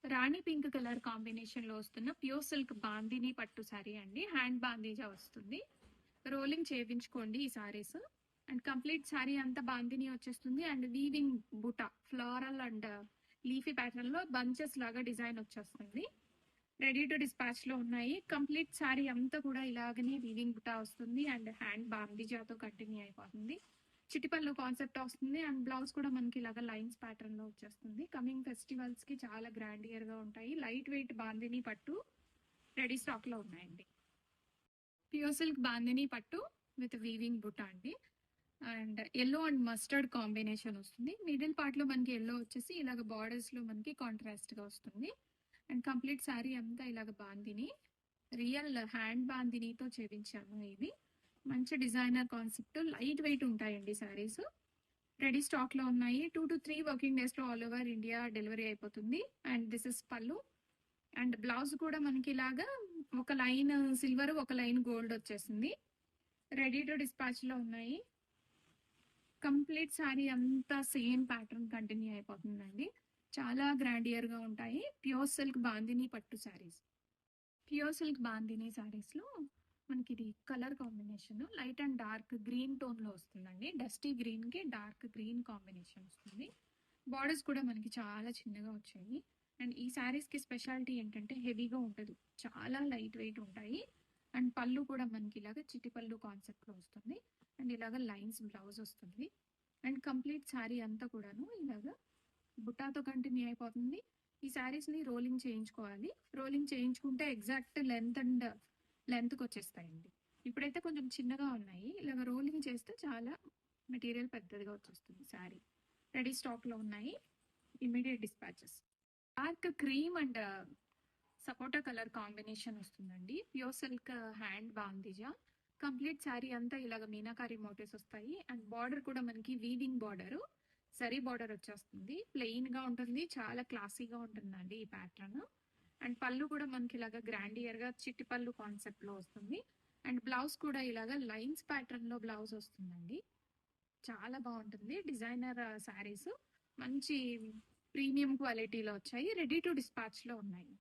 రాణి pink colour combination లో వస్తున్న pure silk bandhani పట్టు సారీ అండి. హ్యాండ్ బాందీజా వస్తుంది. రోలింగ్ చేయించుకోండి ఈ సారీస్. అండ్ కంప్లీట్ సారీ అంతా బాందిని వచ్చేస్తుంది. And weaving buta floral and leafy pattern లో బంచెస్ లాగా డిజైన్ వచ్చేస్తుంది. రెడీ టు డిస్పాచ్ లో ఉన్నాయి. కంప్లీట్ సారీ అంతా కూడా ఇలాగనే వీవింగ్ బుటా వస్తుంది. అండ్ హ్యాండ్ బాందిజాతో కంటిన్యూ అయిపోతుంది. చిటిపల్లు కాన్సెప్ట్ వస్తుంది. అండ్ బ్లౌజ్ కూడా మనకి ఇలాగ లైన్స్ ప్యాటర్న్ లో వచ్చేస్తుంది. కమింగ్ ఫెస్టివల్స్ కి చాలా గ్రాండియర్ గా ఉంటాయి. లైట్ వెయిట్ బాందిని పట్టు రెడీ స్టాక్ లో ఉన్నాయండి. ప్యూర్ సిల్క్ బాందిని పట్టు విత్ వీవింగ్ బుట్ట అండి. And yellow and mustard combination వస్తుంది. మిడిల్ పార్ట్ లో మనకి ఎల్లో వచ్చేసి ఇలాగ బార్డర్స్ లో మనకి కాంట్రాస్ట్ గా వస్తుంది. అండ్ కంప్లీట్ శారీ అంతా ఇలాగ బాందిని రియల్ హ్యాండ్ బాందినితో చేపించాము. ఇది మంచి డిజైనర్ కాన్సెప్ట్, లైట్ వెయిట్ ఉంటాయండి శారీస్. రెడీ స్టాక్ లో ఉన్నాయి. 2 to 3 వర్కింగ్ డేస్ లో ఆల్ ఓవర్ ఇండియా డెలివరీ అయిపోతుంది. అండ్ దిస్ ఇస్ పళ్ళు. అండ్ బ్లౌజ్ కూడా మనకి ఇలాగా ఒక లైన్ సిల్వర్ ఒక లైన్ గోల్డ్ వచ్చేసింది. రెడీ టు డిస్పాచ్ లో ఉన్నాయి. కంప్లీట్ శారీ అంతా సేమ్ ప్యాటర్న్ కంటిన్యూ అయిపోతుందండి. చాలా గ్రాండియర్ గా ఉంటాయి. ప్యూర్ సిల్క్ బాందిని పట్టు శారీస్. ప్యూర్ సిల్క్ బాందిని శారీస్ లో మనకి ఇది colour combination light and dark green tone లో వస్తుందండి. డస్టీ గ్రీన్ కి డార్క్ గ్రీన్ కాంబినేషన్ వస్తుంది. బార్డర్స్ కూడా మనకి చాలా చిన్నగా వచ్చాయి. అండ్ ఈ శారీస్ కి స్పెషాలిటీ ఏంటంటే హెవీగా ఉండదు, చాలా లైట్ వెయిట్ ఉంటాయి. అండ్ పళ్ళు కూడా మనకి ఇలాగ చిటి పళ్ళు కాన్సెప్ట్ లో వస్తుంది. అండ్ ఇలాగ లైన్స్ బ్లౌజ్ వస్తుంది. అండ్ కంప్లీట్ శారీ అంతా కూడాను ఇలాగ బుట్టాతో కంటిన్యూ అయిపోతుంది. ఈ శారీస్ ని రోలింగ్ చేయించుకోవాలి. రోలింగ్ చేయించుకుంటే ఎగ్జాక్ట్ లెంత్కి వచ్చేస్తాయండి. ఇప్పుడైతే కొంచెం చిన్నగా ఉన్నాయి. ఇలాగ రోలింగ్ చేస్తే చాలా మెటీరియల్ పెద్దదిగా వచ్చేస్తుంది. శారీ రెడీ స్టాక్ లో ఉన్నాయి. Immediate dispatches. Dark cream and sapota colour combination వస్తుందండి. ప్యూర్ సిల్క్ హ్యాండ్ బాందిజా. కంప్లీట్ శారీ అంతా ఇలాగ మీనాకారి మోటివ్స్ వస్తాయి. అండ్ బార్డర్ కూడా మనకి వీవింగ్ బార్డర్, సరీ బార్డర్ వచ్చేస్తుంది. ప్లెయిన్ గా ఉంటుంది, చాలా క్లాసీగా ఉంటుందండి ఈ ప్యాటర్న్. అండ్ పళ్ళు కూడా మనకి ఇలాగ గ్రాండియర్ గా చిట్టి పళ్ళు కాన్సెప్ట్ లో వస్తుంది. అండ్ బ్లౌజ్ కూడా ఇలాగ లైన్స్ ప్యాటర్న్ లో బ్లౌజ్ వస్తుందండి. చాలా బాగుంటుంది. డిజైనర్ శారీస్ మంచి ప్రీమియం క్వాలిటీలో వచ్చాయి. రెడీ టు డిస్పాచ్ లో ఉన్నాయి.